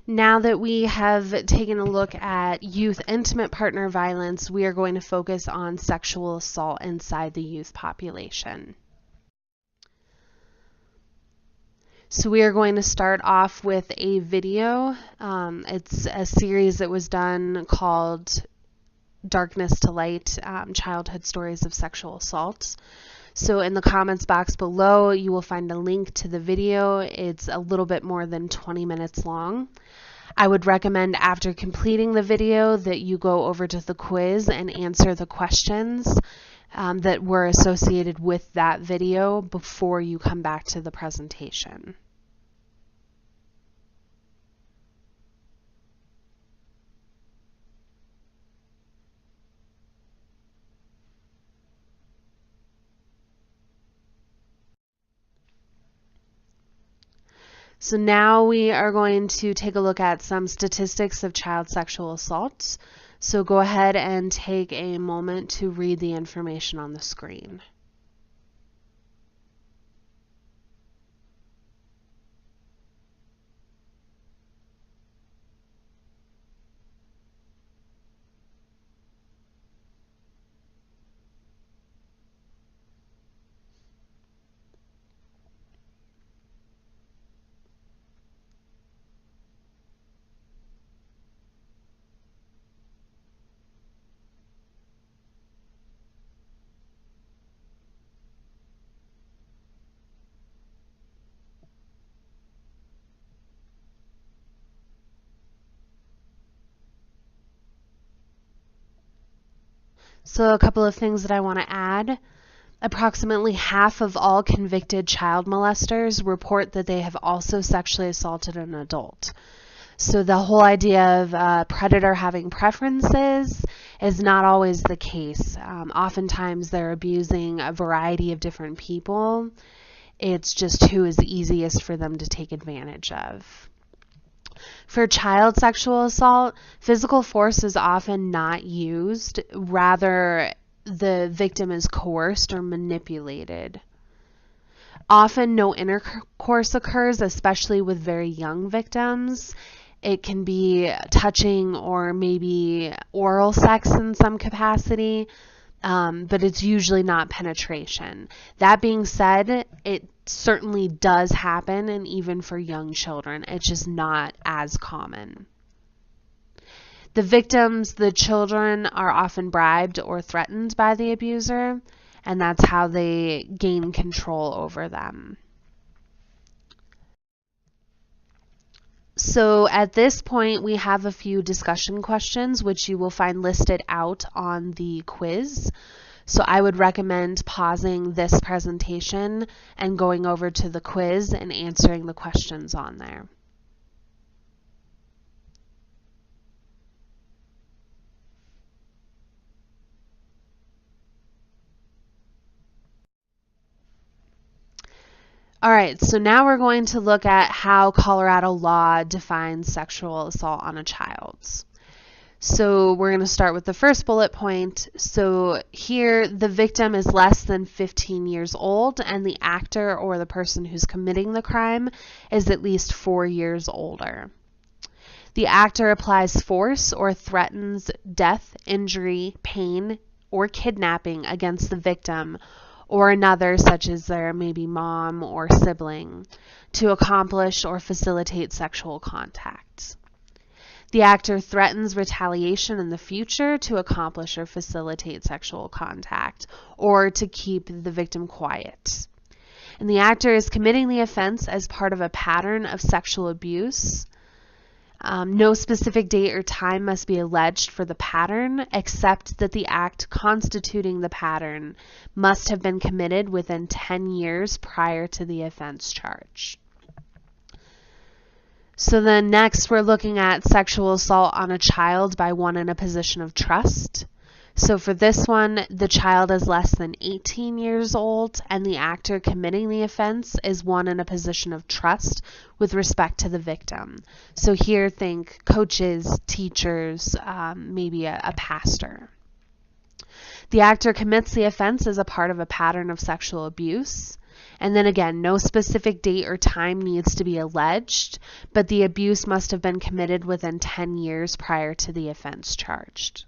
Now that we have taken a look at youth intimate partner violence, we are going to focus on sexual assault inside the youth population. So we are going to start off with a video. It's a series that was done called Darkness to Light, Childhood Stories of Sexual Assault. So in the comments box below, you will find a link to the video. It's a little bit more than 20 minutes long. I would recommend after completing the video that you go over to the quiz and answer the questions that were associated with that video before you come back to the presentation. So now we are going to take a look at some statistics of child sexual assault. So go ahead and take a moment to read the information on the screen. So a couple of things that I want to add. Approximately half of all convicted child molesters report that they have also sexually assaulted an adult. So the whole idea of a predator having preferences is not always the case. Oftentimes they're abusing a variety of different people. It's just who is easiest for them to take advantage of. For child sexual assault, physical force is often not used. Rather, the victim is coerced or manipulated. Often no intercourse occurs, especially with very young victims. It can be touching or maybe oral sex in some capacity, but it's usually not penetration. That being said, it certainly does happen, and even for young children, it's just not as common. The victims, the children, are often bribed or threatened by the abuser, and that's how they gain control over them. So at this point, we have a few discussion questions, which you will find listed out on the quiz. So I would recommend pausing this presentation and going over to the quiz and answering the questions on there. All right, so now we're going to look at how Colorado law defines sexual assault on a child. So we're going to start with the first bullet point. So here the victim is less than 15 years old and the actor or the person who's committing the crime is at least 4 years older. The actor applies force or threatens death, injury, pain, or kidnapping against the victim or another, such as their maybe mom or sibling, to accomplish or facilitate sexual contact. The actor threatens retaliation in the future to accomplish or facilitate sexual contact or to keep the victim quiet. And the actor is committing the offense as part of a pattern of sexual abuse. No specific date or time must be alleged for the pattern, except that the act constituting the pattern must have been committed within 10 years prior to the offense charge. So then next we're looking at sexual assault on a child by one in a position of trust. So for this one, the child is less than 18 years old and the actor committing the offense is one in a position of trust with respect to the victim. So here think coaches, teachers, maybe a pastor. The actor commits the offense as a part of a pattern of sexual abuse. And then again, no specific date or time needs to be alleged, but the abuse must have been committed within 10 years prior to the offense charged.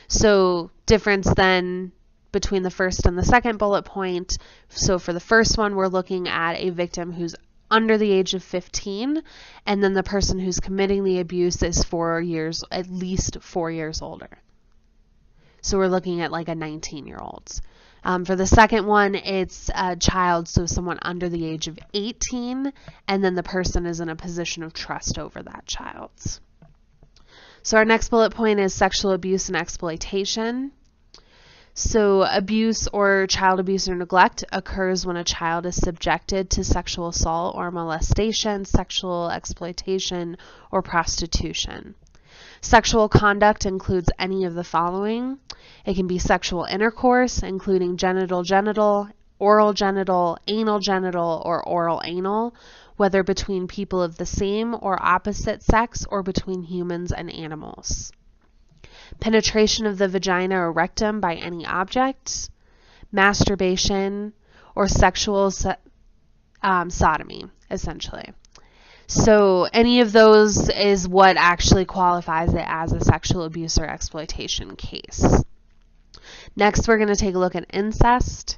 So difference then between the first and the second bullet point. So for the first one, we're looking at a victim who's under the age of 15, and then the person who's committing the abuse is at least 4 years older. So we're looking at like a 19-year-old. For the second one, it's a child, so someone under the age of 18, and then the person is in a position of trust over that child. So our next bullet point is sexual abuse and exploitation. So abuse or child abuse or neglect occurs when a child is subjected to sexual assault or molestation, sexual exploitation, or prostitution. Sexual conduct includes any of the following. It can be sexual intercourse, including genital, oral genital, anal, or oral anal, whether between people of the same or opposite sex or between humans and animals. Penetration of the vagina or rectum by any object, masturbation, or sexual sodomy, essentially. So any of those is what actually qualifies it as a sexual abuse or exploitation case. Next, we're going to take a look at incest.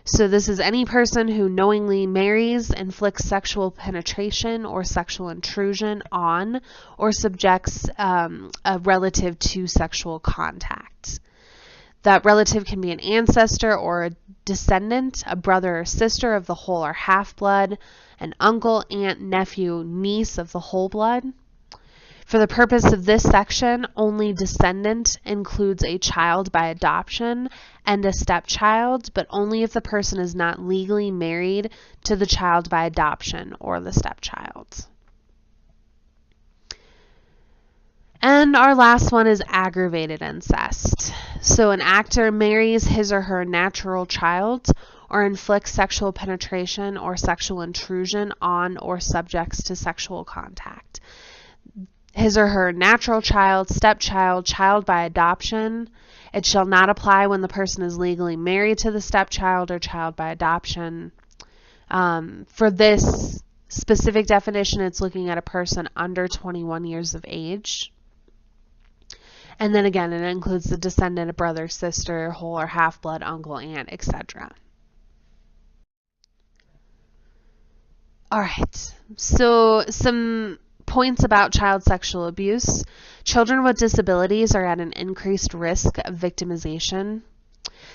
So this is any person who knowingly marries, inflicts sexual penetration or sexual intrusion on, or subjects a relative to sexual contact. That relative can be an ancestor or a descendant, a brother or sister of the whole or half-blood, an uncle, aunt, nephew, niece of the whole blood. For the purpose of this section, only descendant includes a child by adoption and a stepchild, but only if the person is not legally married to the child by adoption or the stepchild. And our last one is aggravated incest. So an actor marries his or her natural child or inflicts sexual penetration or sexual intrusion on or subjects to sexual contact. His or her natural child, stepchild, child by adoption. It shall not apply when the person is legally married to the stepchild or child by adoption. For this specific definition, it's looking at a person under 21 years of age. And then again, it includes the descendant, a brother, sister, whole or half-blood, uncle, aunt, etc. All right, so some points about child sexual abuse. Children with disabilities are at an increased risk of victimization.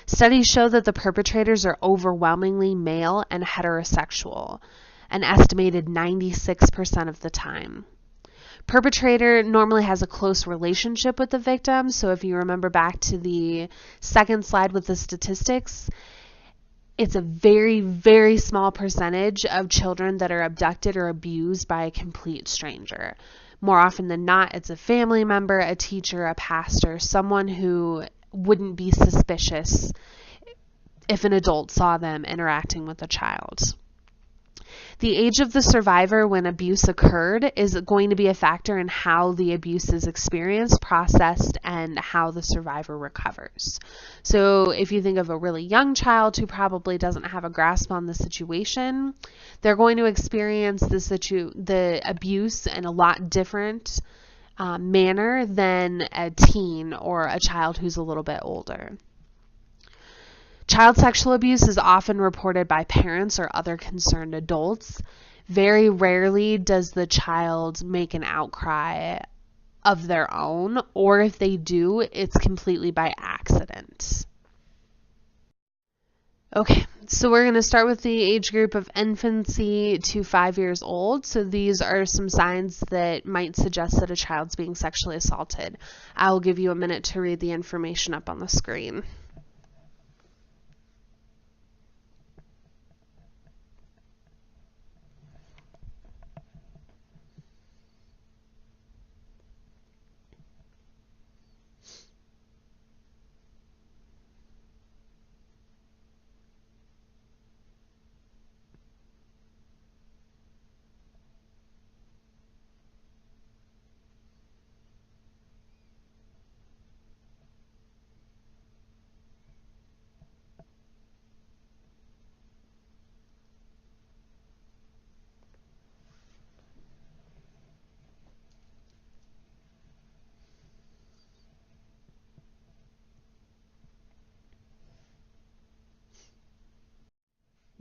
Studies show that the perpetrators are overwhelmingly male and heterosexual, an estimated 96% of the time. Perpetrator normally has a close relationship with the victim, so if you remember back to the second slide with the statistics, it's a very, very small percentage of children that are abducted or abused by a complete stranger. More often than not, it's a family member, a teacher, a pastor, someone who wouldn't be suspicious if an adult saw them interacting with a child. The age of the survivor when abuse occurred is going to be a factor in how the abuse is experienced, processed, and how the survivor recovers. So if you think of a really young child who probably doesn't have a grasp on the situation, they're going to experience the abuse in a lot different manner than a teen or a child who's a little bit older. Child sexual abuse is often reported by parents or other concerned adults. Very rarely does the child make an outcry of their own, or if they do, it's completely by accident. Okay, so we're going to start with the age group of infancy to 5 years old. So these are some signs that might suggest that a child's being sexually assaulted. I'll give you a minute to read the information up on the screen.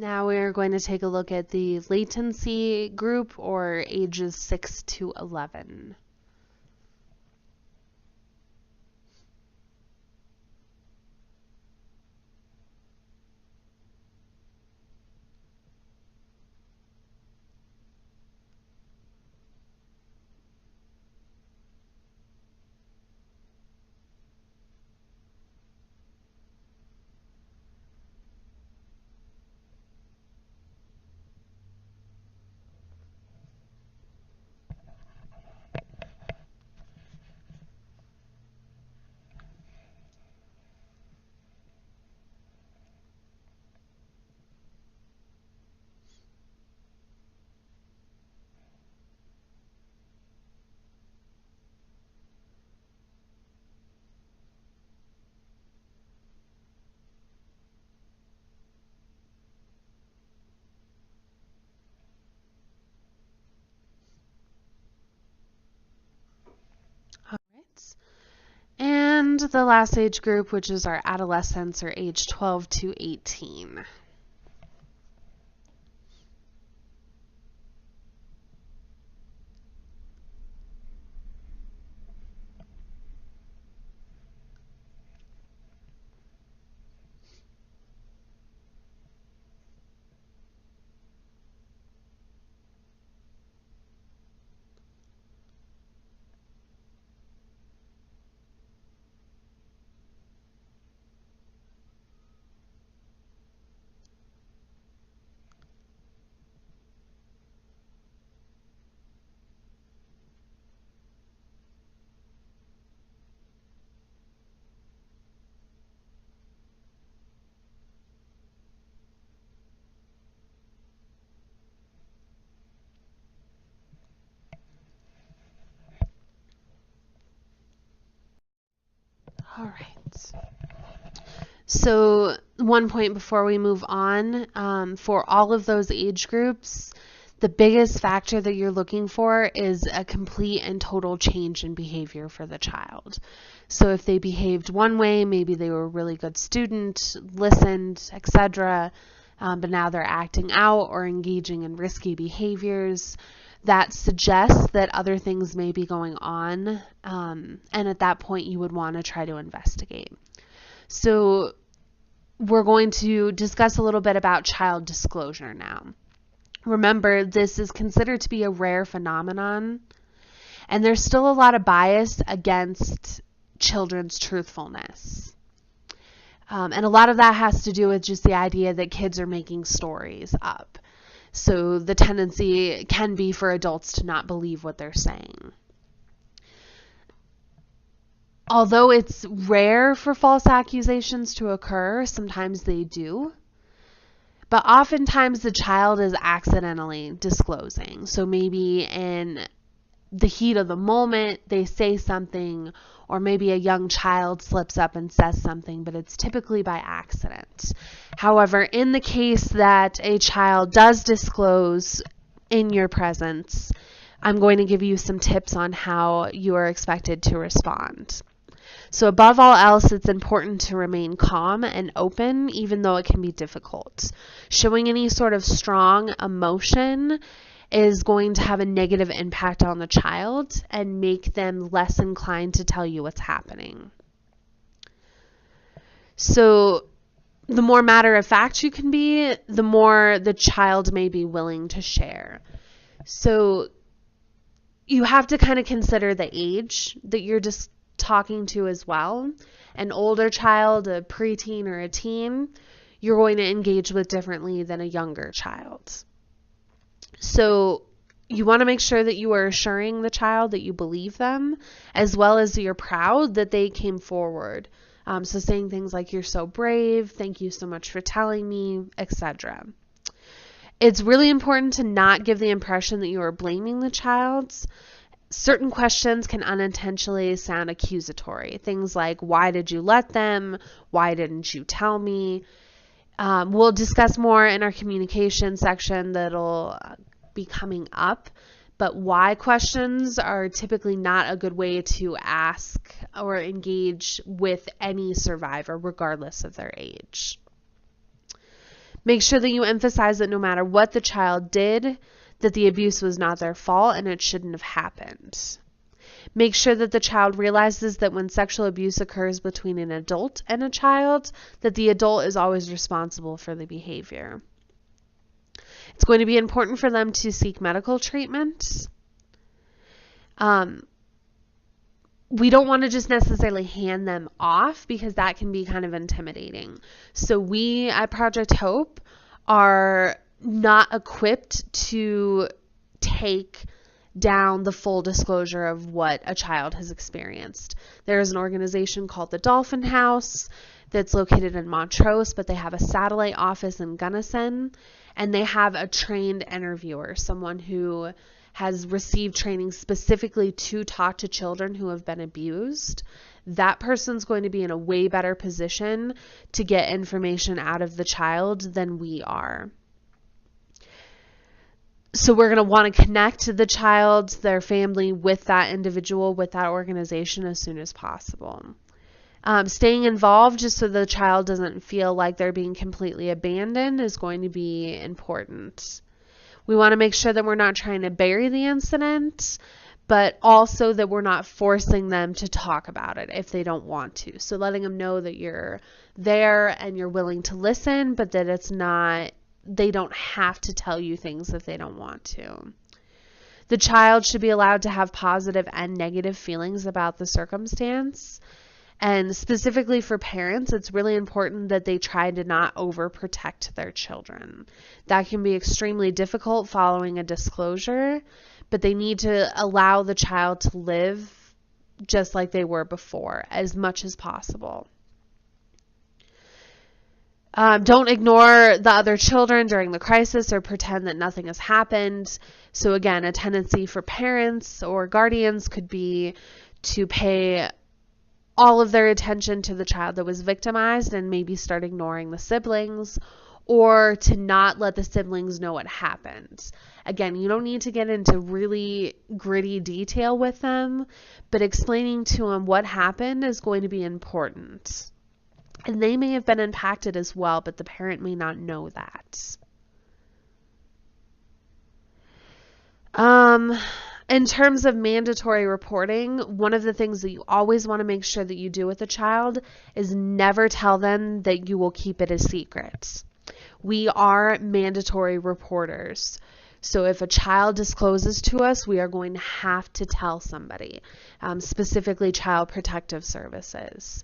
Now we are going to take a look at the latency group, or ages 6 to 11. All right. And the last age group, which is our adolescents, or age 12 to 18. All right. So one point before we move on, for all of those age groups, the biggest factor that you're looking for is a complete and total change in behavior for the child. So if they behaved one way, maybe they were a really good student, listened, etc., but now they're acting out or engaging in risky behaviors, that suggests that other things may be going on, and at that point you would want to try to investigate. So we're going to discuss a little bit about child disclosure now. Remember, this is considered to be a rare phenomenon, and there's still a lot of bias against children's truthfulness. And a lot of that has to do with just the idea that kids are making stories up. So the tendency can be for adults to not believe what they're saying. Although it's rare for false accusations to occur, sometimes they do. But oftentimes the child is accidentally disclosing. So maybe in the heat of the moment they say something, or maybe a young child slips up and says something, but it's typically by accident. However, in the case that a child does disclose in your presence, I'm going to give you some tips on how you are expected to respond. So above all else, it's important to remain calm and open, even though it can be difficult. Showing any sort of strong emotion is going to have a negative impact on the child and make them less inclined to tell you what's happening. So the more matter of fact you can be, the more the child may be willing to share. So you have to kind of consider the age that you're just talking to as well. An older child, a preteen or a teen, you're going to engage with differently than a younger child. So you want to make sure that you are assuring the child that you believe them, as well as you're proud that they came forward. So saying things like, "You're so brave, thank you so much for telling me," etc. It's really important to not give the impression that you are blaming the child. Certain questions can unintentionally sound accusatory. Things like, "Why did you let them? Why didn't you tell me?" We'll discuss more in our communication section that'll be coming up. But why questions are typically not a good way to ask or engage with any survivor, regardless of their age. Make sure that you emphasize that no matter what the child did, that the abuse was not their fault and it shouldn't have happened. Make sure that the child realizes that when sexual abuse occurs between an adult and a child, that the adult is always responsible for the behavior. It's going to be important for them to seek medical treatment. We don't want to just necessarily hand them off because that can be kind of intimidating. So we at Project Hope are not equipped to take down the full disclosure of what a child has experienced. There is an organization called the Dolphin House that's located in Montrose, but they have a satellite office in Gunnison, and they have a trained interviewer, someone who has received training specifically to talk to children who have been abused. That person's going to be in a way better position to get information out of the child than we are. So we're going to want to connect the child, their family, with that individual, with that organization as soon as possible. Staying involved just so the child doesn't feel like they're being completely abandoned is going to be important. We want to make sure that we're not trying to bury the incident, but also that we're not forcing them to talk about it if they don't want to. So letting them know that you're there and you're willing to listen, but that it's not, they don't have to tell you things if they don't want to. The child should be allowed to have positive and negative feelings about the circumstance. And specifically for parents, it's really important that they try to not overprotect their children. That can be extremely difficult following a disclosure, but they need to allow the child to live just like they were before as much as possible. Don't ignore the other children during the crisis or pretend that nothing has happened. So again, a tendency for parents or guardians could be to pay all of their attention to the child that was victimized and maybe start ignoring the siblings, or to not let the siblings know what happened. Again, you don't need to get into really gritty detail with them, but explaining to them what happened is going to be important. And they may have been impacted as well, but the parent may not know that. In terms of mandatory reporting, one of the things that you always want to make sure that you do with a child is never tell them that you will keep it a secret. We are mandatory reporters. So if a child discloses to us, we are going to have to tell somebody, specifically Child Protective Services.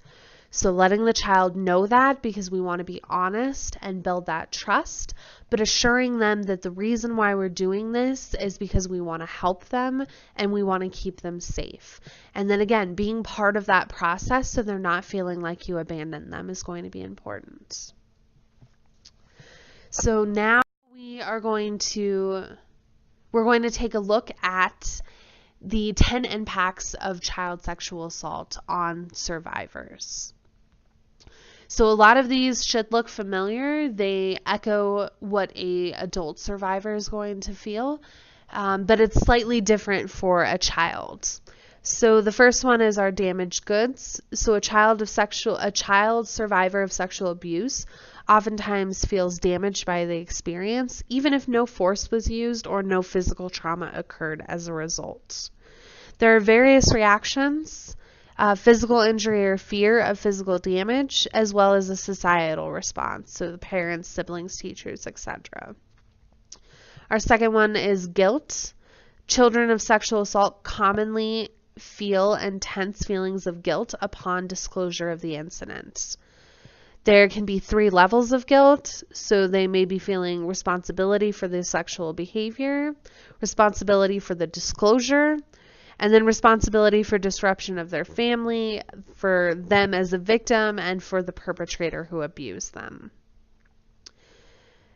So letting the child know that, because we want to be honest and build that trust, but assuring them that the reason why we're doing this is because we want to help them and we want to keep them safe. And then again, being part of that process so they're not feeling like you abandoned them is going to be important. So now we're going to take a look at the 10 impacts of child sexual assault on survivors. So a lot of these should look familiar. They echo what an adult survivor is going to feel, but it's slightly different for a child. So the first one is our damaged goods. So a child survivor of sexual abuse oftentimes feels damaged by the experience, even if no force was used or no physical trauma occurred as a result. There are various reactions. Physical injury or fear of physical damage, as well as a societal response, so the parents, siblings, teachers, etc. Our second one is guilt. Children of sexual assault commonly feel intense feelings of guilt upon disclosure of the incident. There can be 3 levels of guilt, so they may be feeling responsibility for the sexual behavior, responsibility for the disclosure, and then responsibility for disruption of their family, for them as a victim, and for the perpetrator who abused them.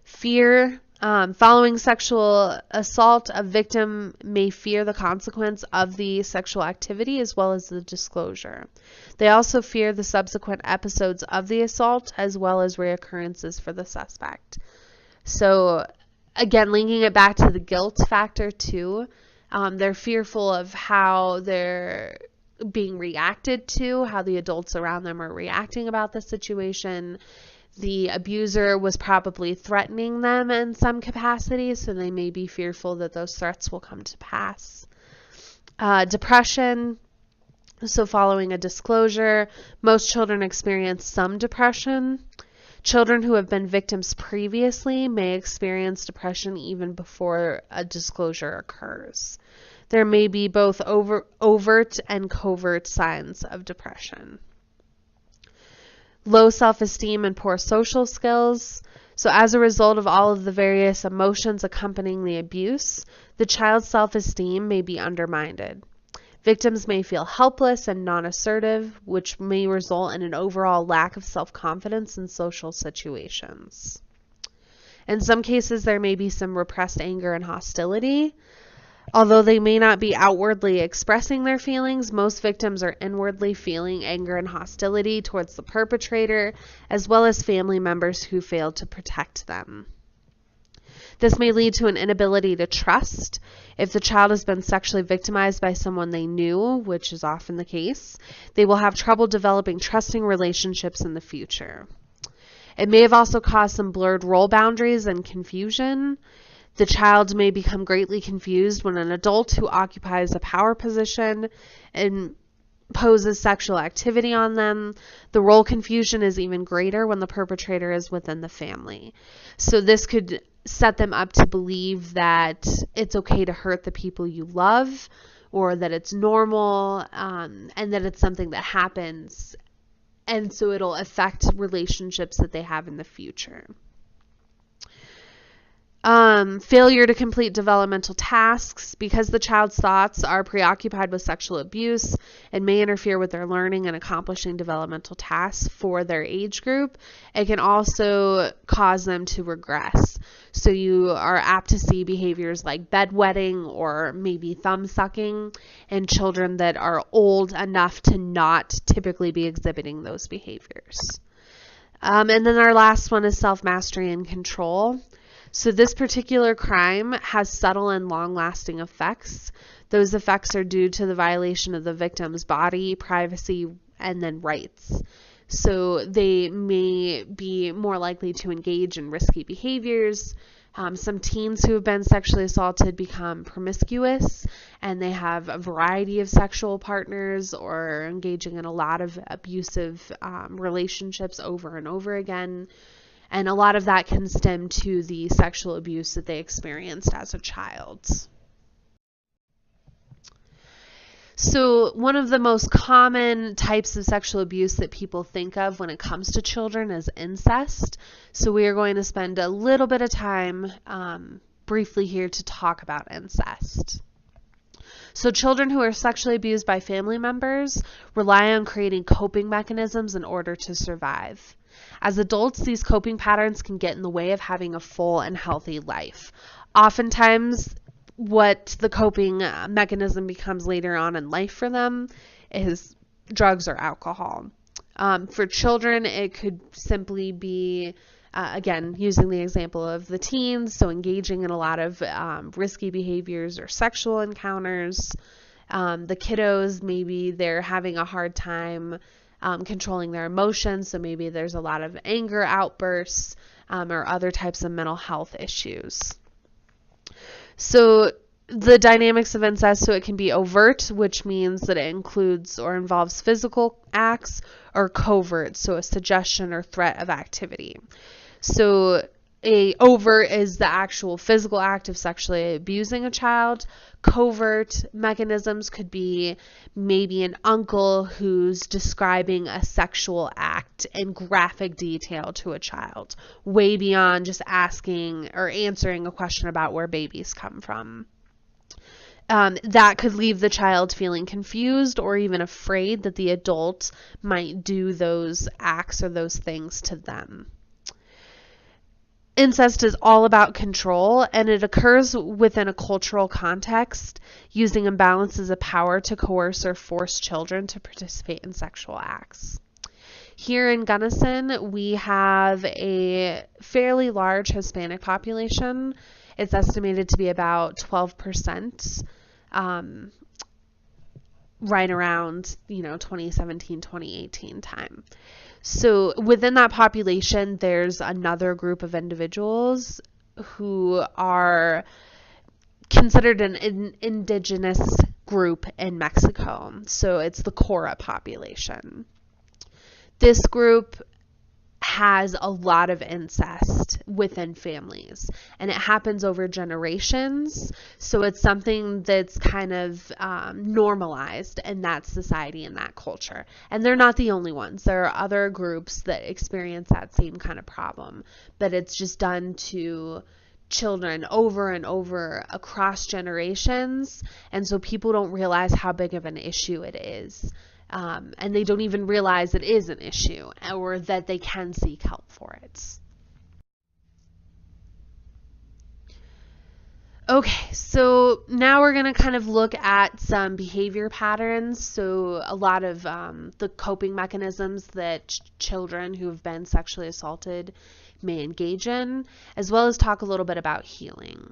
Fear. Following sexual assault, a victim may fear the consequence of the sexual activity as well as the disclosure. They also fear the subsequent episodes of the assault as well as reoccurrences for the suspect. So again, linking it back to the guilt factor too, they're fearful of how they're being reacted to, how the adults around them are reacting about the situation. The abuser was probably threatening them in some capacity, so they may be fearful that those threats will come to pass. Depression. So following a disclosure, most children experience some depression. Children who have been victims previously may experience depression even before a disclosure occurs. There may be both overt and covert signs of depression. Low self-esteem and poor social skills. So as a result of all of the various emotions accompanying the abuse, the child's self-esteem may be undermined. Victims may feel helpless and non-assertive, which may result in an overall lack of self-confidence in social situations. In some cases, there may be some repressed anger and hostility. Although they may not be outwardly expressing their feelings, most victims are inwardly feeling anger and hostility towards the perpetrator, as well as family members who failed to protect them. This may lead to an inability to trust. If the child has been sexually victimized by someone they knew, which is often the case, they will have trouble developing trusting relationships in the future. It may have also caused some blurred role boundaries and confusion. The child may become greatly confused when an adult who occupies a power position imposes sexual activity on them. The role confusion is even greater when the perpetrator is within the family. So this could set them up to believe that it's okay to hurt the people you love, or that it's normal, and that it's something that happens, and so it'll affect relationships that they have in the future. Failure to complete developmental tasks. Because the child's thoughts are preoccupied with sexual abuse, it may interfere with their learning and accomplishing developmental tasks for their age group. It can also cause them to regress. So you are apt to see behaviors like bedwetting or maybe thumb sucking in children that are old enough to not typically be exhibiting those behaviors. And then our last one is self-mastery and control. So this particular crime has subtle and long-lasting effects. Those effects are due to the violation of the victim's body, privacy, and then rights. So they may be more likely to engage in risky behaviors. Some teens who have been sexually assaulted become promiscuous, and they have a variety of sexual partners or are engaging in a lot of abusive relationships over and over again. And a lot of that can stem to the sexual abuse that they experienced as a child. So one of the most common types of sexual abuse that people think of when it comes to children is incest. So we are going to spend a little bit of time briefly here to talk about incest. So children who are sexually abused by family members rely on creating coping mechanisms in order to survive. As adults, these coping patterns can get in the way of having a full and healthy life. Oftentimes, what the coping mechanism becomes later on in life for them is drugs or alcohol. For children, it could simply be, again, using the example of the teens, so engaging in a lot of risky behaviors or sexual encounters. The kiddos, maybe they're having a hard time controlling their emotions, so maybe there's a lot of anger outbursts or other types of mental health issues. So the dynamics of incest, so it can be overt, which means that it includes or involves physical acts, or covert, so a suggestion or threat of activity. So a overt is the actual physical act of sexually abusing a child. Covert mechanisms could be maybe an uncle who's describing a sexual act in graphic detail to a child, way beyond just asking or answering a question about where babies come from. That could leave the child feeling confused or even afraid that the adult might do those acts or those things to them. Incest is all about control, and it occurs within a cultural context, using imbalances of power to coerce or force children to participate in sexual acts. Here in Gunnison, we have a fairly large Hispanic population. It's estimated to be about 12%, right around 2017, 2018 time. So within that population, there's another group of individuals who are considered an indigenous group in Mexico. So it's the Cora population. This group has a lot of incest within families, and it happens over generations. So it's something that's kind of normalized in that society and that culture. And they're not the only ones. There are other groups that experience that same kind of problem, but it's just done to children over and over across generations. And so people don't realize how big of an issue it is. And they don't even realize it is an issue or that they can seek help for it. Okay, so now we're going to kind of look at some behavior patterns. So a lot of the coping mechanisms that children who have been sexually assaulted may engage in, as well as talk a little bit about healing.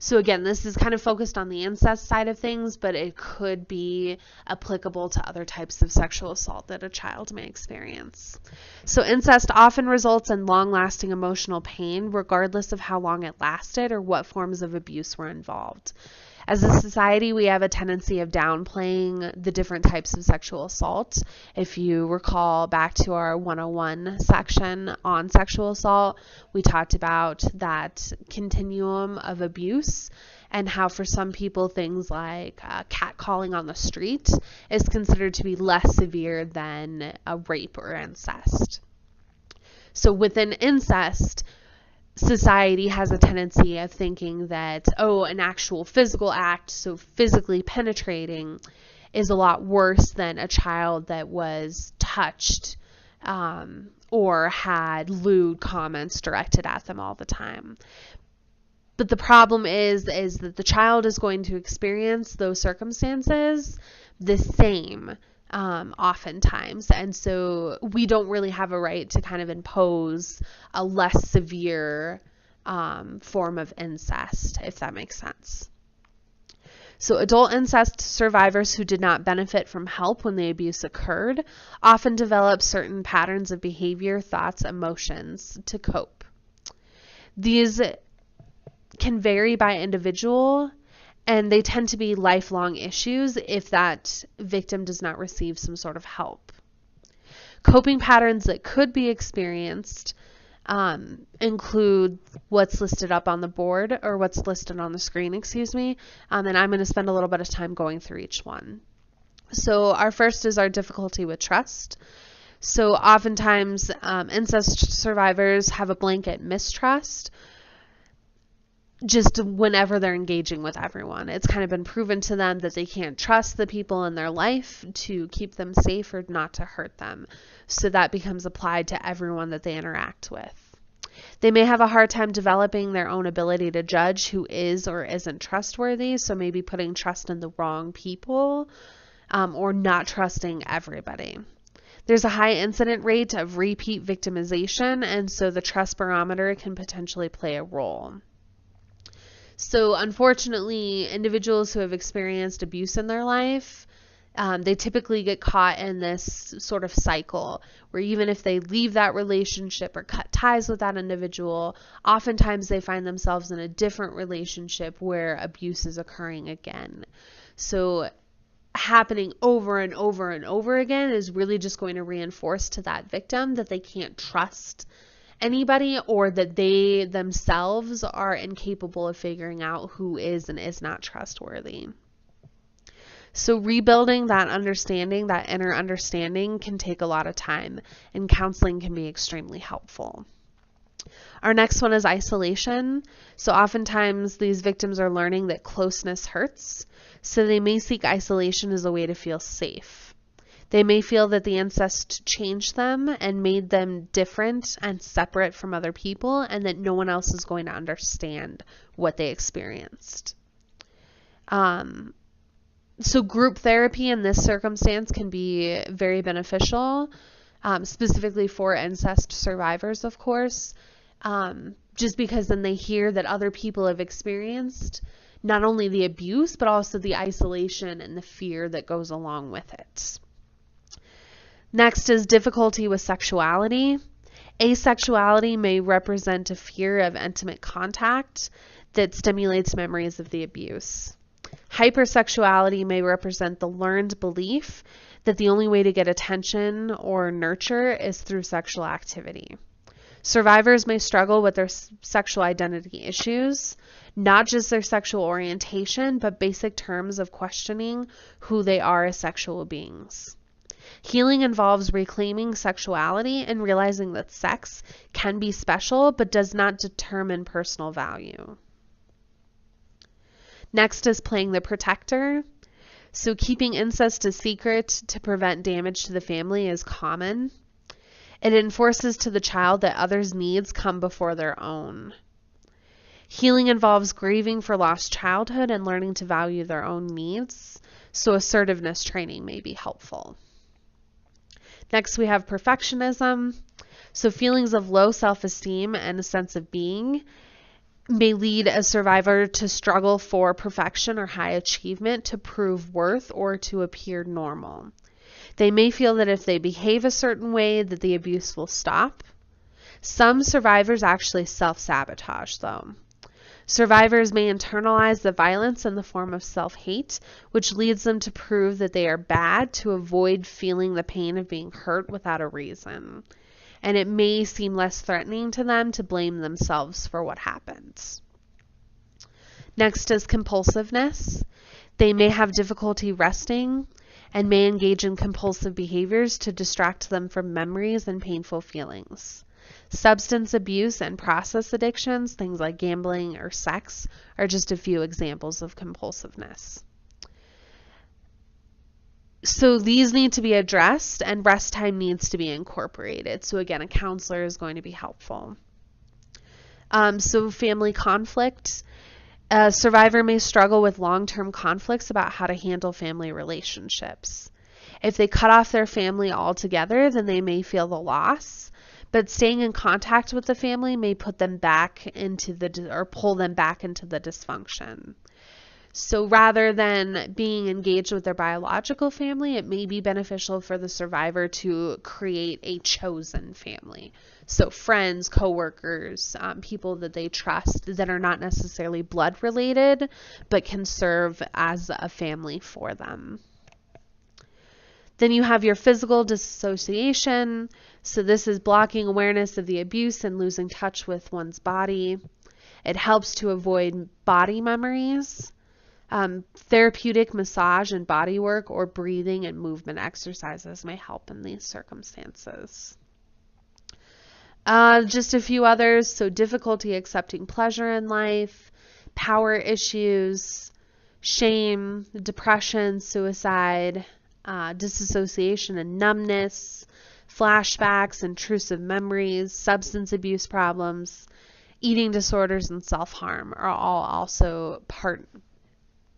So again, this is kind of focused on the incest side of things, but it could be applicable to other types of sexual assault that a child may experience. So incest often results in long-lasting emotional pain, regardless of how long it lasted or what forms of abuse were involved. As a society, we have a tendency of downplaying the different types of sexual assault. If you recall back to our 101 section on sexual assault, we talked about that continuum of abuse and how for some people things like catcalling on the street is considered to be less severe than a rape or incest. So within incest, society has a tendency of thinking that, an actual physical act, so physically penetrating, is a lot worse than a child that was touched or had lewd comments directed at them all the time. But the problem is that the child is going to experience those circumstances the same oftentimes. And so we don't really have a right to kind of impose a less severe form of incest, if that makes sense. So adult incest survivors who did not benefit from help when the abuse occurred often develop certain patterns of behavior, thoughts, emotions to cope. These can vary by individual, and they tend to be lifelong issues if that victim does not receive some sort of help. Coping patterns that could be experienced include what's listed up on the board, or what's listed on the screen, and I'm going to spend a little bit of time going through each one. So our first is our difficulty with trust. So oftentimes incest survivors have a blanket mistrust just whenever they're engaging with everyone. It's kind of been proven to them that they can't trust the people in their life to keep them safe or not to hurt them. So that becomes applied to everyone that they interact with. They may have a hard time developing their own ability to judge who is or isn't trustworthy, so maybe putting trust in the wrong people or not trusting everybody. There's a high incident rate of repeat victimization, and so the trust barometer can potentially play a role. So unfortunately, individuals who have experienced abuse in their life, they typically get caught in this sort of cycle where even if they leave that relationship or cut ties with that individual, oftentimes they find themselves in a different relationship where abuse is occurring again. So happening over and over and over again is really just going to reinforce to that victim that they can't trust anybody, or that they themselves are incapable of figuring out who is and is not trustworthy. So rebuilding that understanding, that inner understanding, can take a lot of time, and counseling can be extremely helpful. Our next one is isolation. So oftentimes these victims are learning that closeness hurts, so they may seek isolation as a way to feel safe. They may feel that the incest changed them and made them different and separate from other people, and that no one else is going to understand what they experienced. So group therapy in this circumstance can be very beneficial, specifically for incest survivors, of course, just because then they hear that other people have experienced not only the abuse, but also the isolation and the fear that goes along with it. Next is difficulty with sexuality. Asexuality may represent a fear of intimate contact that stimulates memories of the abuse. Hypersexuality may represent the learned belief that the only way to get attention or nurture is through sexual activity. Survivors may struggle with their sexual identity issues, not just their sexual orientation, but basic terms of questioning who they are as sexual beings. Healing involves reclaiming sexuality and realizing that sex can be special but does not determine personal value. Next is playing the protector. So keeping incest a secret to prevent damage to the family is common. It enforces to the child that others' needs come before their own. Healing involves grieving for lost childhood and learning to value their own needs, so assertiveness training may be helpful. Next, we have perfectionism. So feelings of low self-esteem and a sense of being may lead a survivor to struggle for perfection or high achievement to prove worth or to appear normal. They may feel that if they behave a certain way that the abuse will stop. Some survivors actually self-sabotage though. Survivors may internalize the violence in the form of self-hate, which leads them to prove that they are bad to avoid feeling the pain of being hurt without a reason. And it may seem less threatening to them to blame themselves for what happens. Next is compulsiveness. They may have difficulty resting and may engage in compulsive behaviors to distract them from memories and painful feelings. Substance abuse and process addictions, things like gambling or sex, are just a few examples of compulsiveness. So these need to be addressed and rest time needs to be incorporated. So again, a counselor is going to be helpful. So family conflict. A survivor may struggle with long-term conflicts about how to handle family relationships. If they cut off their family altogether, then they may feel the loss. But staying in contact with the family may put them back into or pull them back into the dysfunction. So rather than being engaged with their biological family, it may be beneficial for the survivor to create a chosen family. So friends, coworkers, people that they trust that are not necessarily blood related, but can serve as a family for them. Then you have your physical dissociation. So this is blocking awareness of the abuse and losing touch with one's body. It helps to avoid body memories. Therapeutic massage and body work or breathing and movement exercises may help in these circumstances. Just a few others. So difficulty accepting pleasure in life, power issues, shame, depression, suicide, disassociation and numbness, flashbacks, intrusive memories, substance abuse problems, eating disorders, and self-harm are all also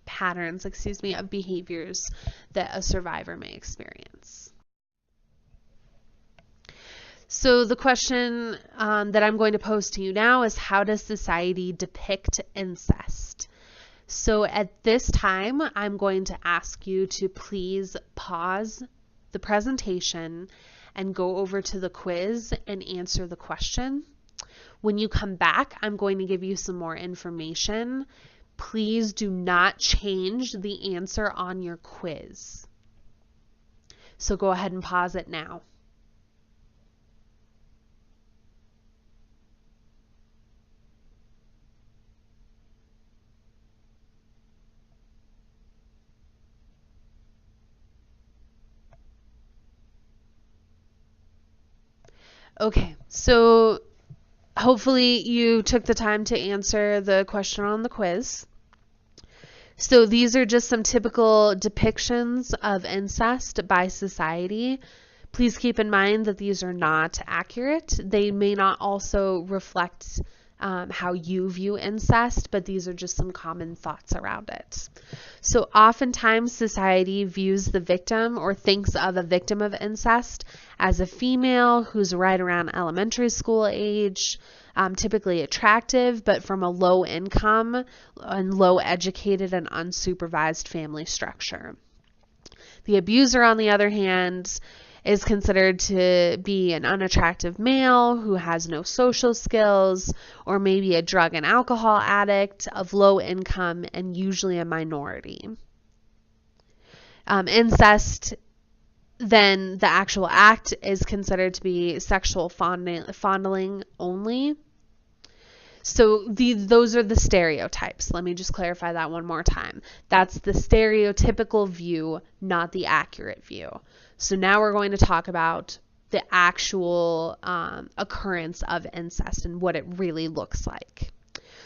patterns of behaviors that a survivor may experience. So the question that I'm going to pose to you now is, how does society depict incest? So at this time, I'm going to ask you to please pause the presentation and go over to the quiz and answer the question. When you come back, I'm going to give you some more information. Please do not change the answer on your quiz. So go ahead and pause it now. Okay, so hopefully you took the time to answer the question on the quiz. So these are just some typical depictions of incest by society. Please keep in mind that these are not accurate. They may not also reflect how you view incest, but these are just some common thoughts around it. So oftentimes society views the victim or thinks of a victim of incest as a female who's right around elementary school age, typically attractive, but from a low income and low educated and unsupervised family structure. The abuser, on the other hand, is considered to be an unattractive male who has no social skills, or maybe a drug and alcohol addict, of low income, and usually a minority. Incest, then the actual act is considered to be sexual fondling only. So those are the stereotypes. Let me just clarify that one more time. That's the stereotypical view, not the accurate view. So now we're going to talk about the actual occurrence of incest and what it really looks like.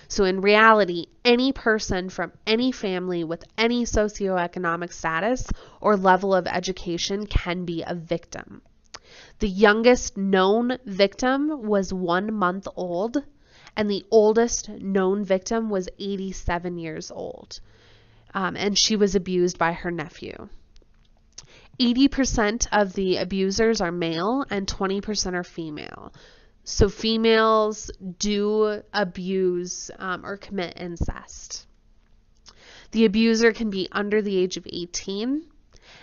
So in reality, any person from any family with any socioeconomic status or level of education can be a victim. The youngest known victim was 1 month old, and the oldest known victim was 87 years old, and she was abused by her nephew. 80% of the abusers are male and 20% are female. So females do abuse or commit incest. The abuser can be under the age of 18,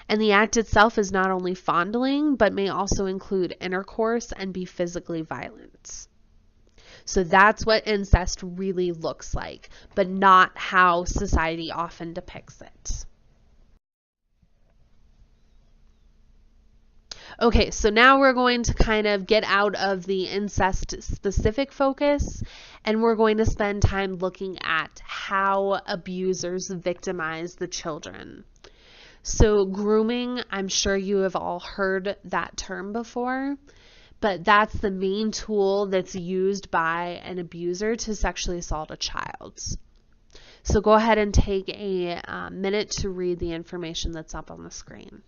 and the act itself is not only fondling, but may also include intercourse and be physically violent. So that's what incest really looks like, but not how society often depicts it. Okay, so now we're going to kind of get out of the incest specific focus, and we're going to spend time looking at how abusers victimize the children. So grooming, I'm sure you have all heard that term before, but that's the main tool that's used by an abuser to sexually assault a child. So go ahead and take a minute to read the information that's up on the screen.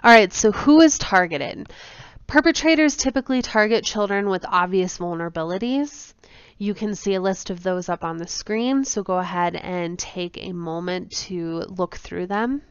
All right, so who is targeted? Perpetrators typically target children with obvious vulnerabilities. You can see a list of those up on the screen, so go ahead and take a moment to look through them.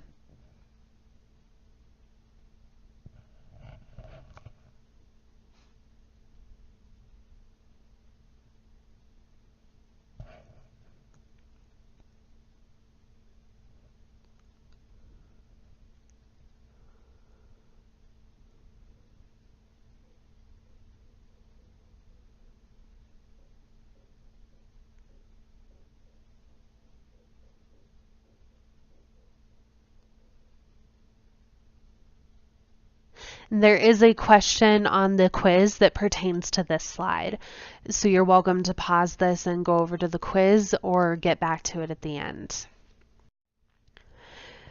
There is a question on the quiz that pertains to this slide, so you're welcome to pause this and go over to the quiz or get back to it at the end.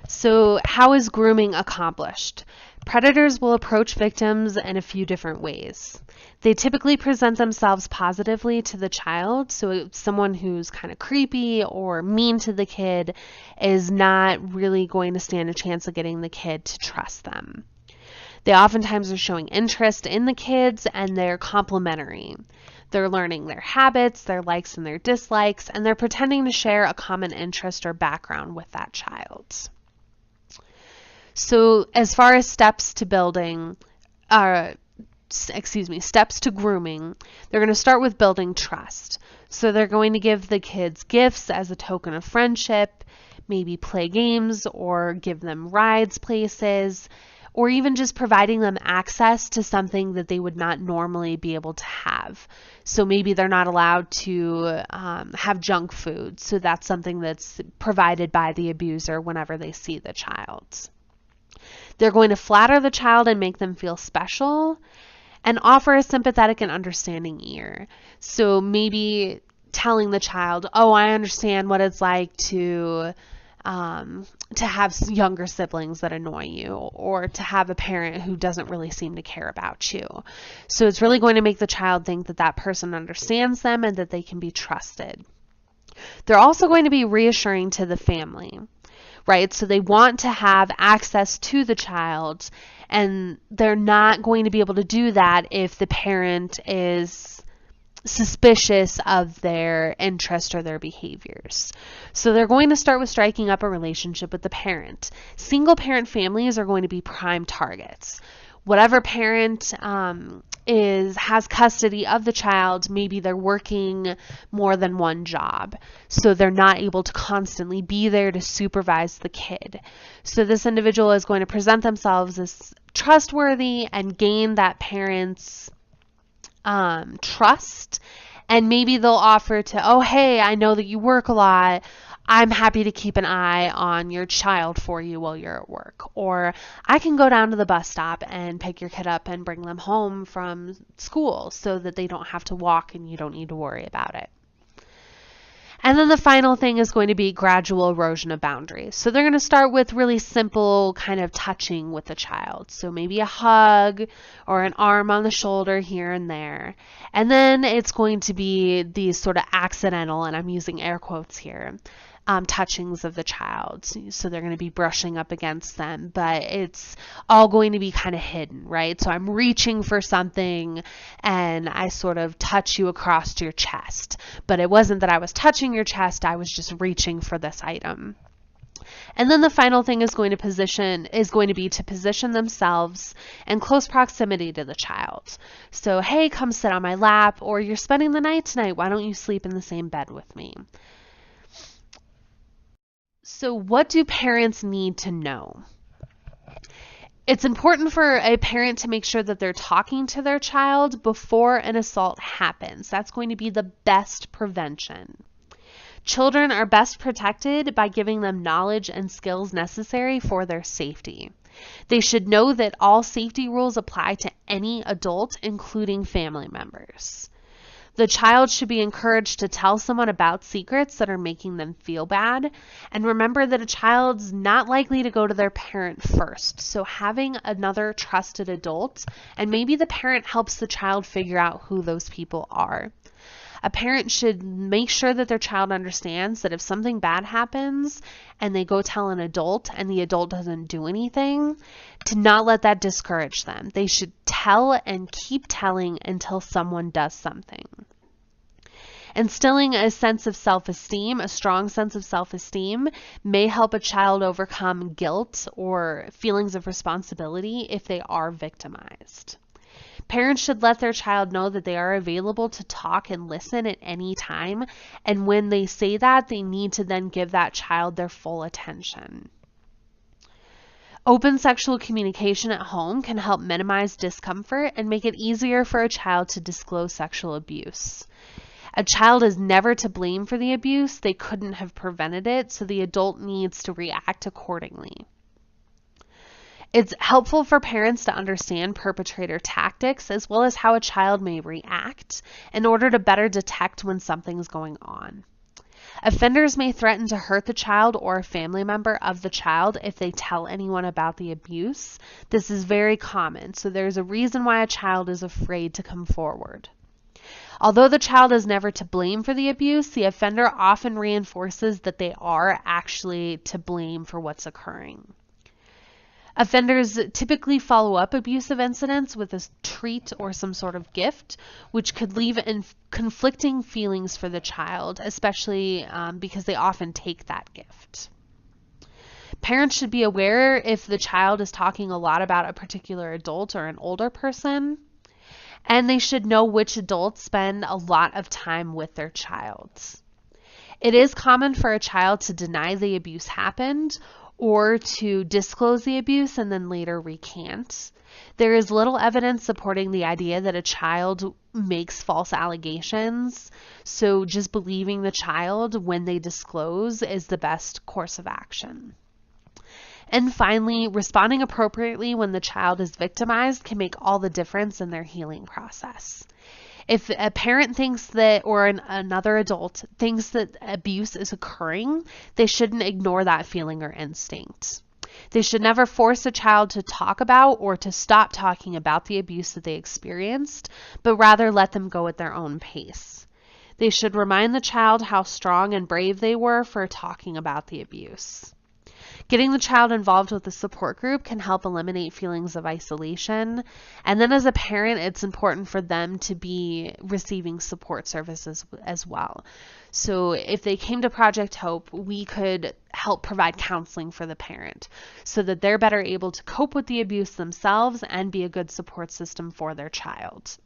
So how is grooming accomplished? Predators will approach victims in a few different ways. They typically present themselves positively to the child, so someone who's kind of creepy or mean to the kid is not really going to stand a chance of getting the kid to trust them. They oftentimes are showing interest in the kids, and they're complimentary. They're learning their habits, their likes and their dislikes, and they're pretending to share a common interest or background with that child. So as far as steps to grooming, they're going to start with building trust. So they're going to give the kids gifts as a token of friendship, maybe play games or give them rides places, or even just providing them access to something that they would not normally be able to have. So maybe they're not allowed to have junk food, so that's something that's provided by the abuser whenever they see the child. They're going to flatter the child and make them feel special, and offer a sympathetic and understanding ear. So maybe telling the child, oh, I understand what it's like to have younger siblings that annoy you, or to have a parent who doesn't really seem to care about you. So it's really going to make the child think that that person understands them and that they can be trusted. They're also going to be reassuring to the family. right? So they want to have access to the child, and they're not going to be able to do that if the parent is suspicious of their interest or their behaviors. So they're going to start with striking up a relationship with the parent. Single parent families are going to be prime targets. Whatever parent has custody of the child, maybe they're working more than one job, so they're not able to constantly be there to supervise the kid. So this individual is going to present themselves as trustworthy and gain that parent's trust, and maybe they'll offer to, oh, hey, I know that you work a lot. I'm happy to keep an eye on your child for you while you're at work. Or I can go down to the bus stop and pick your kid up and bring them home from school so that they don't have to walk and you don't need to worry about it. And then the final thing is going to be gradual erosion of boundaries. So they're going to start with really simple kind of touching with the child. So maybe a hug or an arm on the shoulder here and there. And then it's going to be these sort of accidental, and I'm using air quotes here, touchings of the child. So they're going to be brushing up against them, but it's all going to be kind of hidden, right? So I'm reaching for something and I sort of touch you across your chest, but it wasn't that I was touching your chest, I was just reaching for this item. And then the final thing is going to be to position themselves in close proximity to the child. So, hey, come sit on my lap, or you're spending the night tonight, why don't you sleep in the same bed with me? So what do parents need to know? It's important for a parent to make sure that they're talking to their child before an assault happens. That's going to be the best prevention. Children are best protected by giving them knowledge and skills necessary for their safety. They should know that all safety rules apply to any adult, including family members. The child should be encouraged to tell someone about secrets that are making them feel bad. And remember that a child's not likely to go to their parent first. So having another trusted adult, and maybe the parent helps the child figure out who those people are. A parent should make sure that their child understands that if something bad happens and they go tell an adult and the adult doesn't do anything, to not let that discourage them. They should tell and keep telling until someone does something. Instilling a sense of self-esteem, a strong sense of self-esteem, may help a child overcome guilt or feelings of responsibility if they are victimized. Parents should let their child know that they are available to talk and listen at any time, and when they say that, they need to then give that child their full attention. Open sexual communication at home can help minimize discomfort and make it easier for a child to disclose sexual abuse. A child is never to blame for the abuse. They couldn't have prevented it, so the adult needs to react accordingly. It's helpful for parents to understand perpetrator tactics as well as how a child may react in order to better detect when something's going on. Offenders may threaten to hurt the child or a family member of the child if they tell anyone about the abuse. This is very common, so there's a reason why a child is afraid to come forward. Although the child is never to blame for the abuse, the offender often reinforces that they are actually to blame for what's occurring. Offenders typically follow up abusive incidents with a treat or some sort of gift, which could leave in conflicting feelings for the child, especially because they often take that gift. Parents should be aware if the child is talking a lot about a particular adult or an older person, and they should know which adults spend a lot of time with their child. It is common for a child to deny the abuse happened or to disclose the abuse and then later recant. There is little evidence supporting the idea that a child makes false allegations, so just believing the child when they disclose is the best course of action. And finally, responding appropriately when the child is victimized can make all the difference in their healing process. If a parent thinks that, or another adult thinks that abuse is occurring, they shouldn't ignore that feeling or instinct. They should never force a child to talk about or to stop talking about the abuse that they experienced, but rather let them go at their own pace. They should remind the child how strong and brave they were for talking about the abuse. Getting the child involved with a support group can help eliminate feelings of isolation. And then as a parent, it's important for them to be receiving support services as well. So if they came to Project Hope, we could help provide counseling for the parent so that they're better able to cope with the abuse themselves and be a good support system for their child.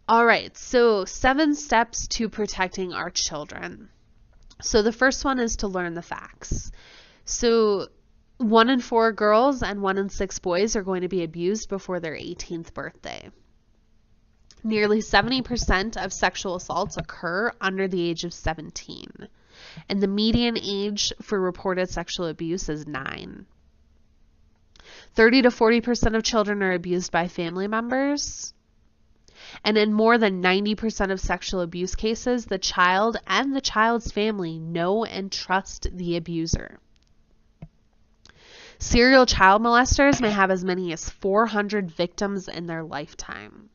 All right, so 7 steps to protecting our children. So the first one is to learn the facts. So 1 in 4 girls and 1 in 6 boys are going to be abused before their 18th birthday. Nearly 70% of sexual assaults occur under the age of 17, and the median age for reported sexual abuse is 9. 30 to 40% of children are abused by family members. And in more than 90% of sexual abuse cases, the child and the child's family know and trust the abuser. Serial child molesters may have as many as 400 victims in their lifetime.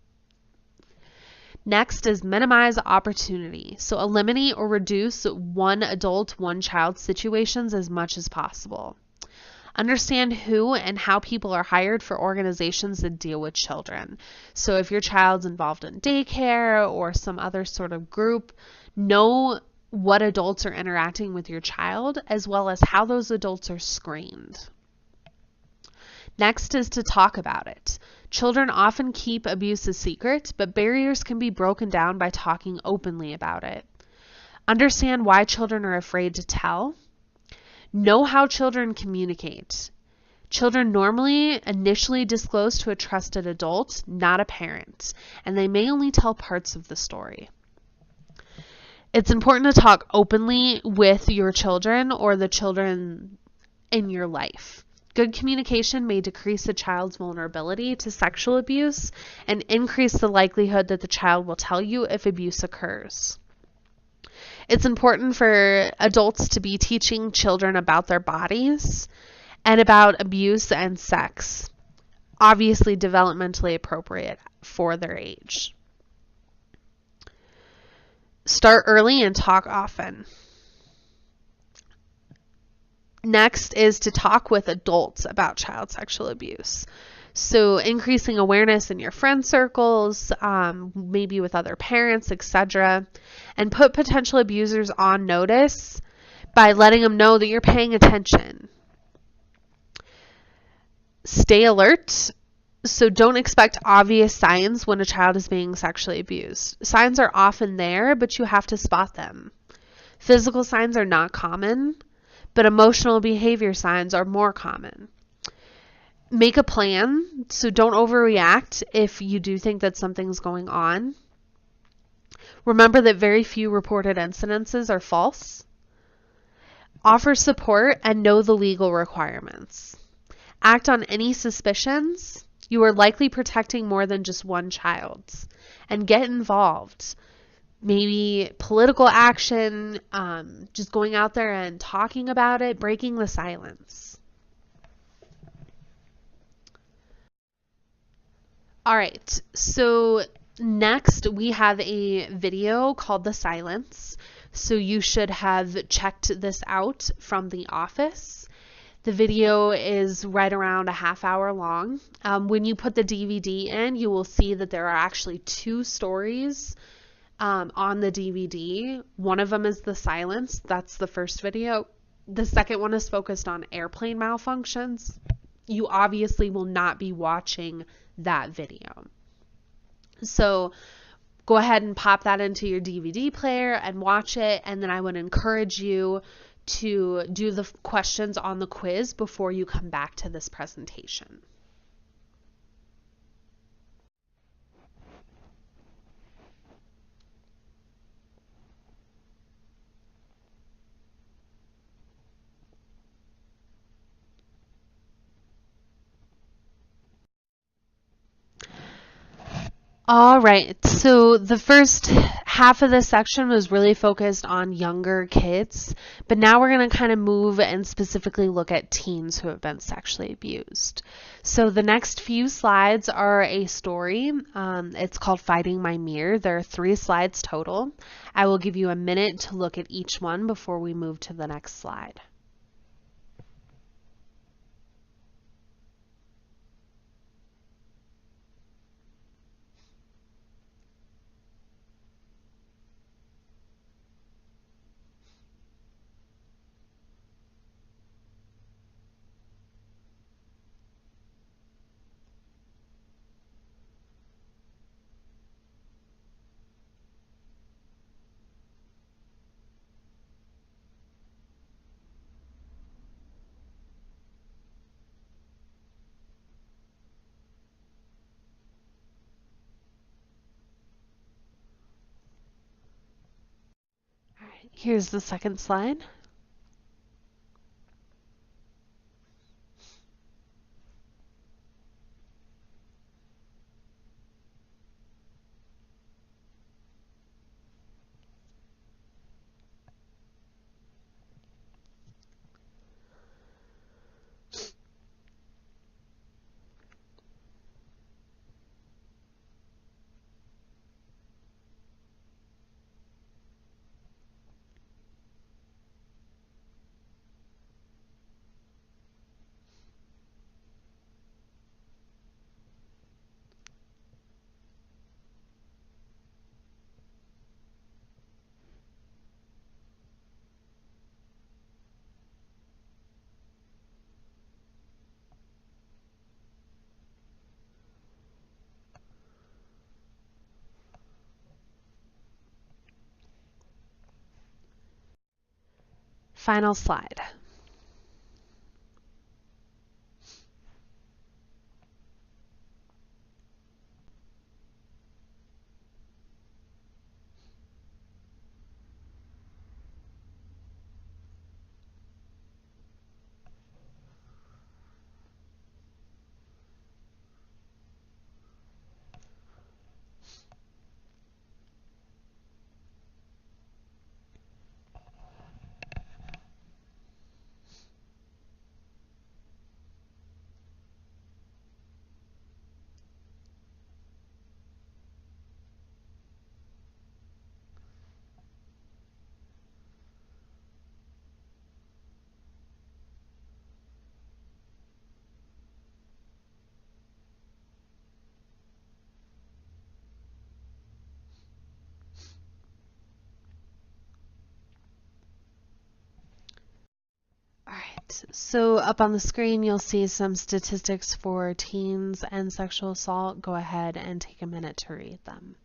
Next is minimize opportunity. So eliminate or reduce one adult, one child situations as much as possible. Understand who and how people are hired for organizations that deal with children. So if your child's involved in daycare or some other sort of group, know what adults are interacting with your child as well as how those adults are screened. Next is to talk about it. Children often keep abuse a secret, but barriers can be broken down by talking openly about it. Understand why children are afraid to tell. Know how children communicate. Children normally initially disclose to a trusted adult, not a parent, and they may only tell parts of the story. It's important to talk openly with your children or the children in your life. Good communication may decrease a child's vulnerability to sexual abuse and increase the likelihood that the child will tell you if abuse occurs. It's important for adults to be teaching children about their bodies and about abuse and sex, obviously developmentally appropriate for their age. Start early and talk often. Next is to talk with adults about child sexual abuse. So increasing awareness in your friend circles, maybe with other parents, etc. And put potential abusers on notice by letting them know that you're paying attention. Stay alert. So don't expect obvious signs when a child is being sexually abused. Signs are often there, but you have to spot them. Physical signs are not common, but emotional behavior signs are more common. Make a plan, so don't overreact if you do think that something's going on. Remember that very few reported incidences are false. Offer support and know the legal requirements. Act on any suspicions. You are likely protecting more than just one child. And get involved. Maybe political action, just going out there and talking about it, breaking the silence. All right, so next we have a video called The Silence. So you should have checked this out from The Office. The video is right around a half hour long. When you put the DVD in, you will see that there are actually 2 stories on the DVD. One of them is The Silence. That's the first video. The second one is focused on airplane malfunctions. You obviously will not be watching that video. So go ahead and pop that into your DVD player and watch it. And then I would encourage you to do the questions on the quiz before you come back to this presentation. All right, so the first half of this section was really focused on younger kids, but now we're going to kind of move and specifically look at teens who have been sexually abused. So the next few slides are a story. It's called Fighting My Mirror. There are 3 slides total. I will give you a minute to look at each one before we move to the next slide. All right, here's the second slide. Final slide. Alright, so up on the screen you'll see some statistics for teens and sexual assault. Go ahead and take a minute to read them.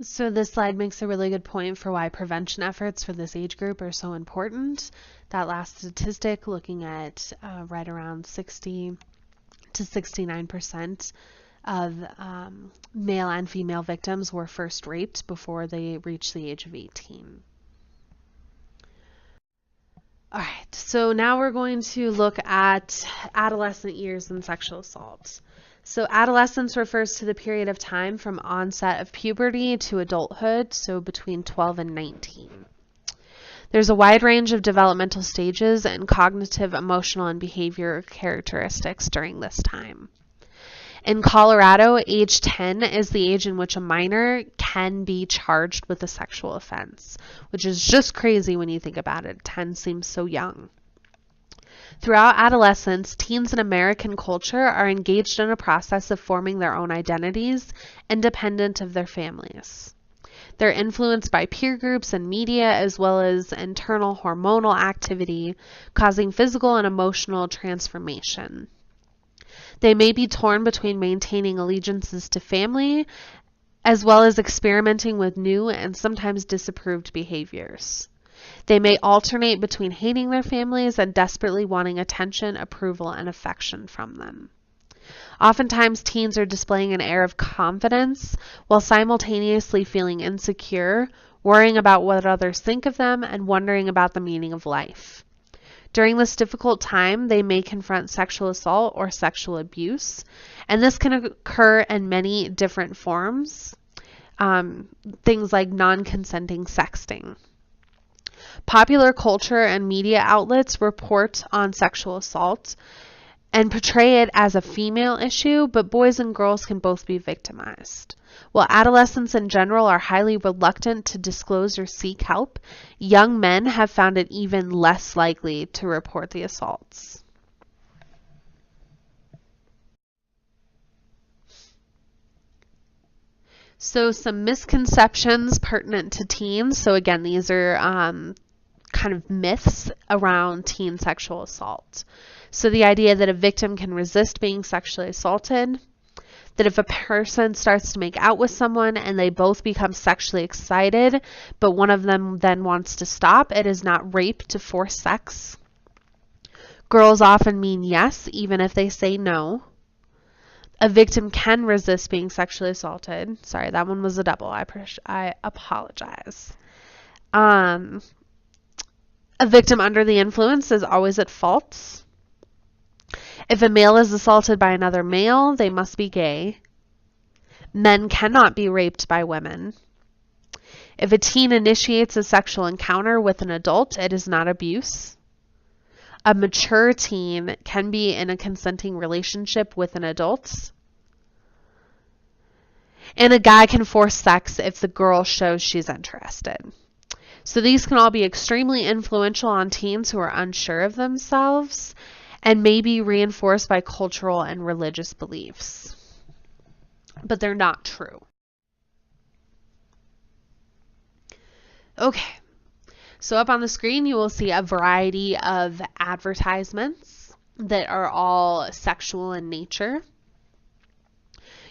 So this slide makes a really good point for why prevention efforts for this age group are so important. That last statistic looking at right around 60 to 69% of male and female victims were first raped before they reached the age of 18. All right, so now we're going to look at adolescent years and sexual assault. So adolescence refers to the period of time from onset of puberty to adulthood, so between 12 and 19. There's a wide range of developmental stages and cognitive, emotional, and behavior characteristics during this time. In Colorado, age 10 is the age in which a minor can be charged with a sexual offense, which is just crazy when you think about it. 10 seems so young. Throughout adolescence, teens in American culture are engaged in a process of forming their own identities, independent of their families. They're influenced by peer groups and media, as well as internal hormonal activity, causing physical and emotional transformation. They may be torn between maintaining allegiances to family, as well as experimenting with new and sometimes disapproved behaviors. They may alternate between hating their families and desperately wanting attention, approval, and affection from them. Oftentimes, teens are displaying an air of confidence while simultaneously feeling insecure, worrying about what others think of them, and wondering about the meaning of life. During this difficult time, they may confront sexual assault or sexual abuse, and this can occur in many different forms, things like non-consenting sexting. Popular culture and media outlets report on sexual assault and portray it as a female issue, but boys and girls can both be victimized. While adolescents in general are highly reluctant to disclose or seek help, young men have found it even less likely to report the assaults. So some misconceptions pertinent to teens. So again, these are kind of myths around teen sexual assault. So the idea that a victim can resist being sexually assaulted, that if a person starts to make out with someone and they both become sexually excited, but one of them then wants to stop, it is not rape to force sex. Girls often mean yes, even if they say no. A victim can resist being sexually assaulted. Sorry, that one was a double. I apologize. A victim under the influence is always at fault. If a male is assaulted by another male, they must be gay. Men cannot be raped by women. If a teen initiates a sexual encounter with an adult, it is not abuse. A mature teen can be in a consenting relationship with an adult. And a guy can force sex if the girl shows she's interested. So these can all be extremely influential on teens who are unsure of themselves and may be reinforced by cultural and religious beliefs. But they're not true. Okay, so up on the screen you will see a variety of advertisements that are all sexual in nature.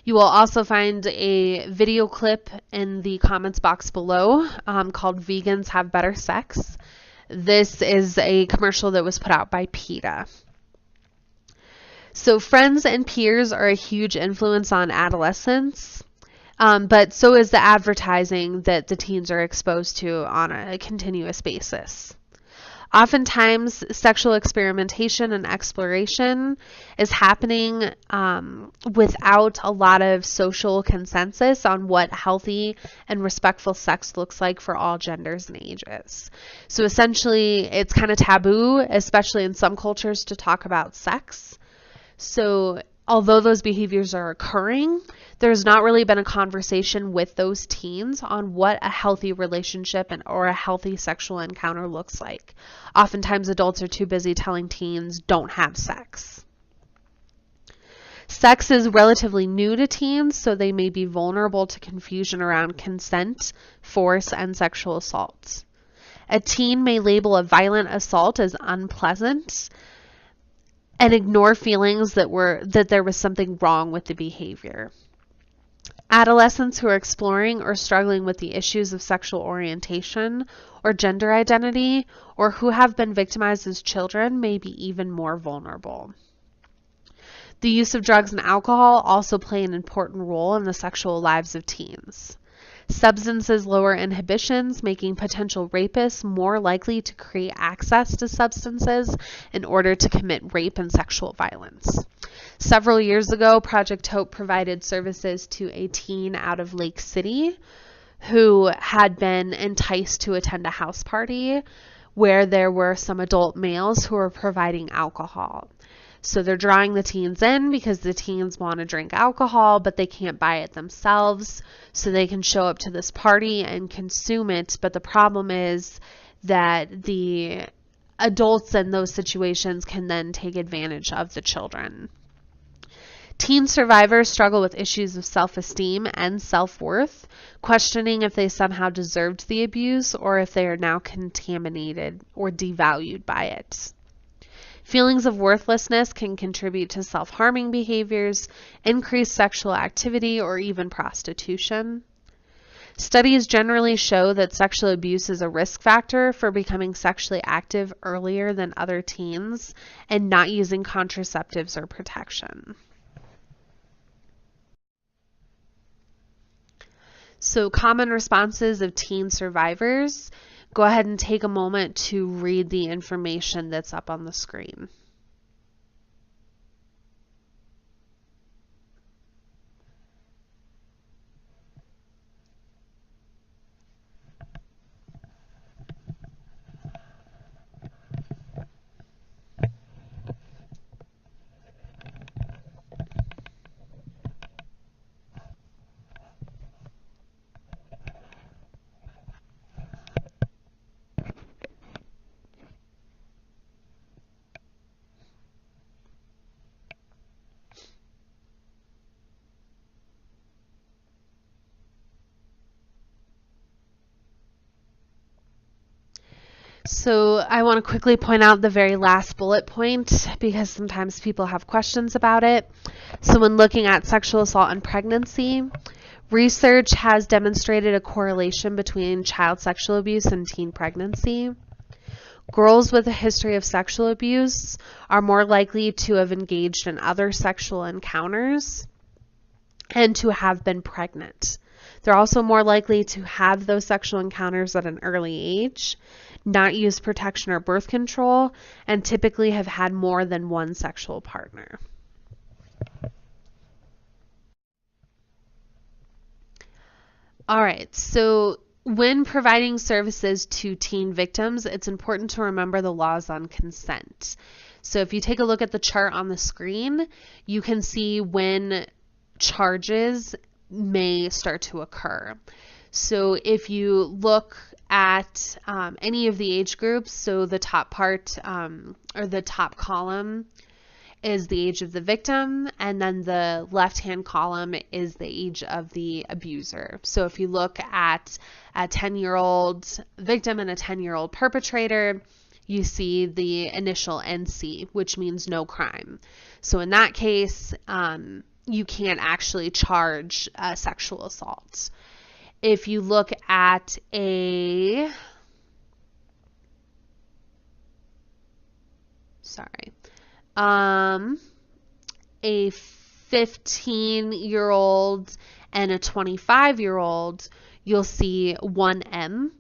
You will also find a video clip in the comments box below called Vegans Have Better Sex. This is a commercial that was put out by PETA. So friends and peers are a huge influence on adolescents, but so is the advertising that the teens are exposed to on a continuous basis. Oftentimes, sexual experimentation and exploration is happening without a lot of social consensus on what healthy and respectful sex looks like for all genders and ages. So essentially, it's kind of taboo, especially in some cultures, to talk about sex. So although those behaviors are occurring, there's not really been a conversation with those teens on what a healthy relationship or a healthy sexual encounter looks like. Oftentimes adults are too busy telling teens, don't have sex. Sex is relatively new to teens, so they may be vulnerable to confusion around consent, force, and sexual assault. A teen may label a violent assault as unpleasant and ignore feelings that there was something wrong with the behavior. Adolescents who are exploring or struggling with the issues of sexual orientation or gender identity, or who have been victimized as children, may be even more vulnerable. The use of drugs and alcohol also play an important role in the sexual lives of teens. Substances lower inhibitions, making potential rapists more likely to create access to substances in order to commit rape and sexual violence. Several years ago, Project Hope provided services to a teen out of Lake City who had been enticed to attend a house party where there were some adult males who were providing alcohol. So they're drawing the teens in because the teens want to drink alcohol, but they can't buy it themselves, so they can show up to this party and consume it. But the problem is that the adults in those situations can then take advantage of the children. Teen survivors struggle with issues of self-esteem and self-worth, questioning if they somehow deserved the abuse or if they are now contaminated or devalued by it. Feelings of worthlessness can contribute to self-harming behaviors, increased sexual activity, or even prostitution. Studies generally show that sexual abuse is a risk factor for becoming sexually active earlier than other teens and not using contraceptives or protection. So, common responses of teen survivors. Go ahead and take a moment to read the information that's up on the screen. So I want to quickly point out the very last bullet point because sometimes people have questions about it. So when looking at sexual assault and pregnancy, research has demonstrated a correlation between child sexual abuse and teen pregnancy. Girls with a history of sexual abuse are more likely to have engaged in other sexual encounters and to have been pregnant. They're also more likely to have those sexual encounters at an early age, not use protection or birth control, and typically have had more than one sexual partner. All right, so when providing services to teen victims, it's important to remember the laws on consent. So if you take a look at the chart on the screen, you can see when charges may start to occur. So if you look at any of the age groups, so the top part or the top column is the age of the victim, and then the left-hand column is the age of the abuser. So if you look at a 10-year-old victim and a 10-year-old perpetrator, you see the initial NC, which means no crime. So in that case, you can't actually charge sexual assault. If you look at a 15-year-old and a 25-year-old, you'll see 1M.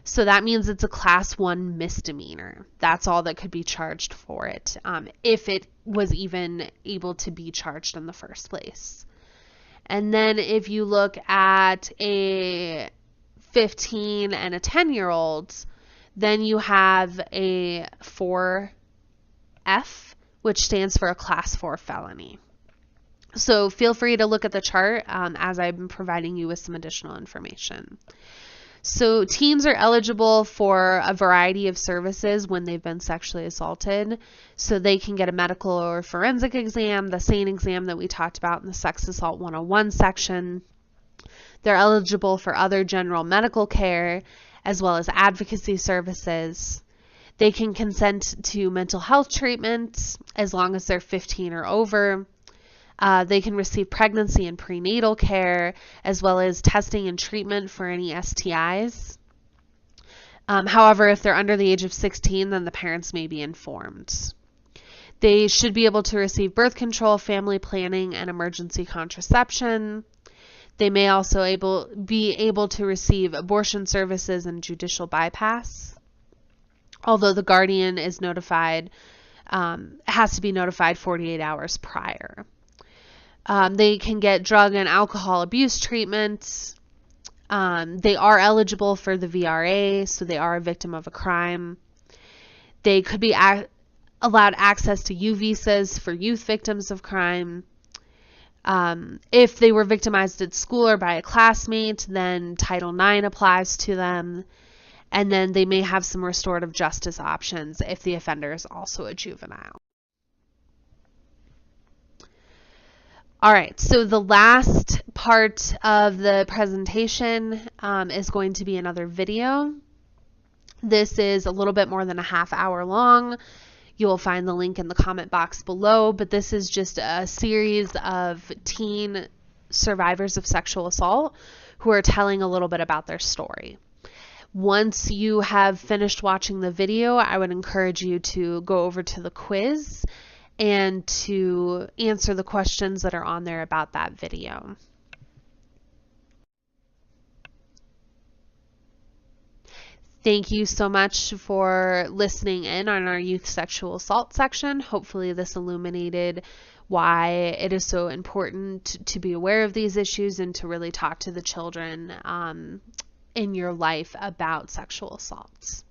So that means it's a class 1 misdemeanor. That's all that could be charged for it, if it was even able to be charged in the first place. And then if you look at a 15 and a 10-year-old, then you have a 4F, which stands for a class 4 felony. So feel free to look at the chart as I'm providing you with some additional information. So teens are eligible for a variety of services when they've been sexually assaulted. So they can get a medical or forensic exam, the SANE exam that we talked about in the Sex Assault 101 section. They're eligible for other general medical care as well as advocacy services. They can consent to mental health treatment as long as they're 15 or over. They can receive pregnancy and prenatal care, as well as testing and treatment for any STIs. However, if they're under the age of 16, then the parents may be informed. They should be able to receive birth control, family planning, and emergency contraception. They may also be able to receive abortion services and judicial bypass. Although the guardian is notified, has to be notified 48 hours prior. They can get drug and alcohol abuse treatment. They are eligible for the VRA, so they are a victim of a crime. They could be allowed access to U visas for youth victims of crime. If they were victimized at school or by a classmate, then Title IX applies to them. And then they may have some restorative justice options if the offender is also a juvenile. All right, so the last part of the presentation is going to be another video. This is a little bit more than a half hour long. You will find the link in the comment box below, but this is just a series of teen survivors of sexual assault who are telling a little bit about their story. Once you have finished watching the video, I would encourage you to go over to the quiz and to answer the questions that are on there about that video. Thank you so much for listening in on our youth sexual assault section. Hopefully this illuminated why it is so important to be aware of these issues and to really talk to the children in your life about sexual assaults.